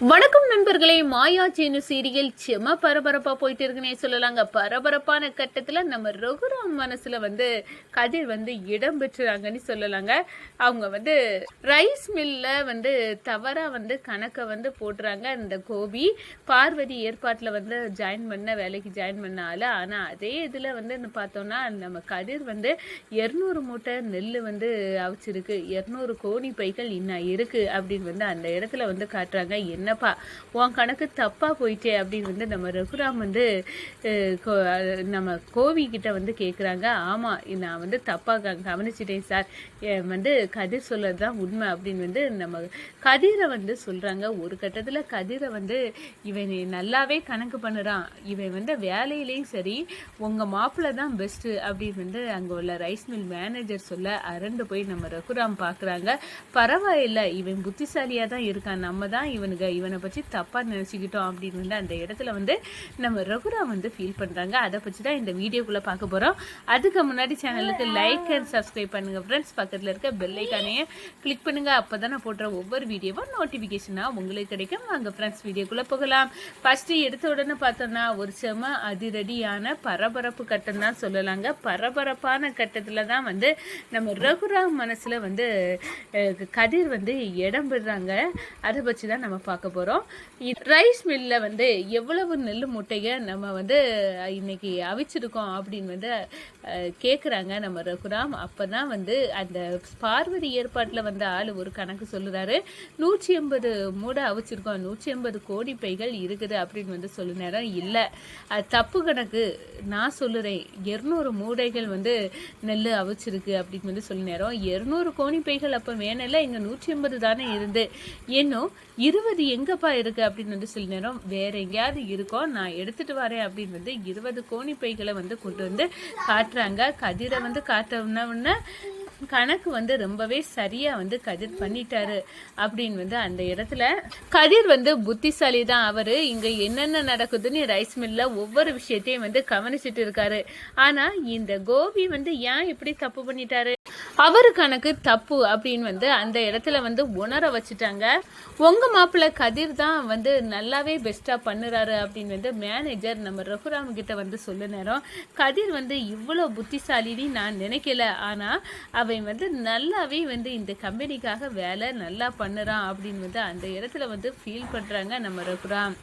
வணக்கம் நண்பர்களே, மாயா சேனு சீரியல் செம பரபரப்பா போயிட்டு இருக்குன்னே சொல்லலாங்க. பரபரப்பான கட்டத்துல நம்ம ரகுராம் மனசுல கதிர் இடம் பெற்றுறாங்கன்னு சொல்லலாங்க. அவங்க ரைஸ் மில்ல தவறா கணக்கை போடுறாங்க. இந்த கோபி பார்வதி ஏற்பாட்டுல வேலைக்கு ஜாயின் பண்ண ஆளு. ஆனா அதே இதுல பார்த்தோம்னா நம்ம கதிர் 200 மூட்டை நெல் அவிச்சிருக்கு, 200 கோணி பைகள் இன்னும் இருக்கு அப்படின்னு அந்த இடத்துல காட்டுறாங்க. என்னப்பா உன் கணக்கு தப்பா போயிட்டே அப்படின்னு நம்ம ரகுராம் நம்ம கோவி கிட்ட கேட்குறாங்க. ஆமா, நான் தப்பா கவனிச்சிட்டேன் சார், கதிர் சொல்லதுதான் உண்மை அப்படின்னு நம்ம கதிரை சொல்றாங்க. ஒரு கட்டத்துல கதிரை இவன் நல்லாவே கணக்கு பண்ணுறான், இவன் வேலையிலையும் சரி உங்க மாப்பிள்ள தான் பெஸ்ட் அப்படின்னு அங்க உள்ள ரைஸ் மில் மேனேஜர் சொல்ல அரண்டு போய் நம்ம ரகுராம் பாக்குறாங்க. பரவாயில்ல, இவன் புத்திசாலியா தான் இருக்கான், நம்ம தான் இவனை பற்றி தப்பா நினைச்சுக்கிட்டோம் அப்படின்னு அந்த இடத்துல நம்ம ரகுராம் ஃபீல் பண்றாங்க. அதை பற்றி தான் இந்த வீடியோக்குள்ள பார்க்க போறோம். அதுக்கு முன்னாடி சேனலுக்கு லைக் அண்ட் சப்ஸ்கிரைப் பண்ணுங்க ஃப்ரெண்ட்ஸ். பக்கத்துல இருக்க பெல் ஐக்கானையே கிளிக் பண்ணுங்க. அப்பதான் நான் போடுற ஒவ்வொரு வீடியோவும் நோட்டிபிகேஷனா உங்களுக்கு கிடைக்கும். வாங்க ஃப்ரெண்ட்ஸ், வீடியோக்குள்ள போகலாம். ஃபர்ஸ்ட் எடுத்த உடனே பார்த்தோம்னா ஒரு செம அதிரடியான பரபரப்பு கட்டம் தான் சொல்லலாங்க. பரபரப்பான கட்டத்துல தான் நம்ம ரகுராம் மனசுல கதிர் இடம் பெறாங்க. அதை பற்றி தான் நம்ம பார்க்க போறோம். ரைஸ் மில்ல எவ்வளவு நெல் மூட்டைய நம்ம இன்னைக்கு அவிச்சிருக்கோம் அப்படின்னு கேக்குறாங்க நம்ம ரகுராம். அப்பதான் அந்த பார்வதி ஏற்பாட்டுல ஆளு ஒரு கணக்கு சொல்லுறாரு. 180 மூடை அவிச்சிருக்கோம், 180 கோடி பைகள் இருக்குது அப்படின்னு சொல்லு நேரம் இல்ல, அது தப்பு கணக்கு, நான் சொல்லுறேன் 200 மூடைகள் நெல் அவிச்சிருக்கு அப்படின்னு சொல்லு நேரம். 200 கோணி பைகள் அப்ப வேணல, இங்க 180 தானே இருந்து, இன்னும் 20 எங்கப்பா இருக்கு அப்படின்னு சில நேரம் வேற எங்கேயாவது இருக்கோம், நான் எடுத்துட்டு வரேன் அப்படின்னு 20 கோணி பைகளை கொண்டு காட்டுறாங்க. கதிரை காட்டுன கணக்கு ரொம்பவே சரியா கதிர் பண்ணிட்டாரு அப்படின்னு அந்த இடத்துல கதிர் புத்திசாலி தான். அவரு இங்க என்னென்ன நடக்குதுன்னு ரைஸ் மில்ல ஒவ்வொரு விஷயத்தையும் கவனிச்சுட்டு இருக்காரு. ஆனா இந்த கோபி ஏன் இப்படி தப்பு பண்ணிட்டாரு, அவரு கணக்கு தப்பு அப்படின்னு அந்த இடத்துல உணர வச்சுட்டாங்க. உங்க மாப்பிள்ள கதிர் தான் நல்லாவே பெஸ்டா பண்ணுறாரு அப்படின்னு மேனேஜர் நம்ம ரகுராம் கிட்ட சொல்ல நேரம். கதிர் இவ்வளவு புத்திசாலின்னு நான் நினைக்கல, ஆனா அவன் நல்லாவே இந்த கம்பெனிக்காக வேலை நல்லா பண்ணுறான் அப்படின்னு அந்த இடத்துல ஃபீல் பண்ணுறாங்க நம்ம ரகுராம்.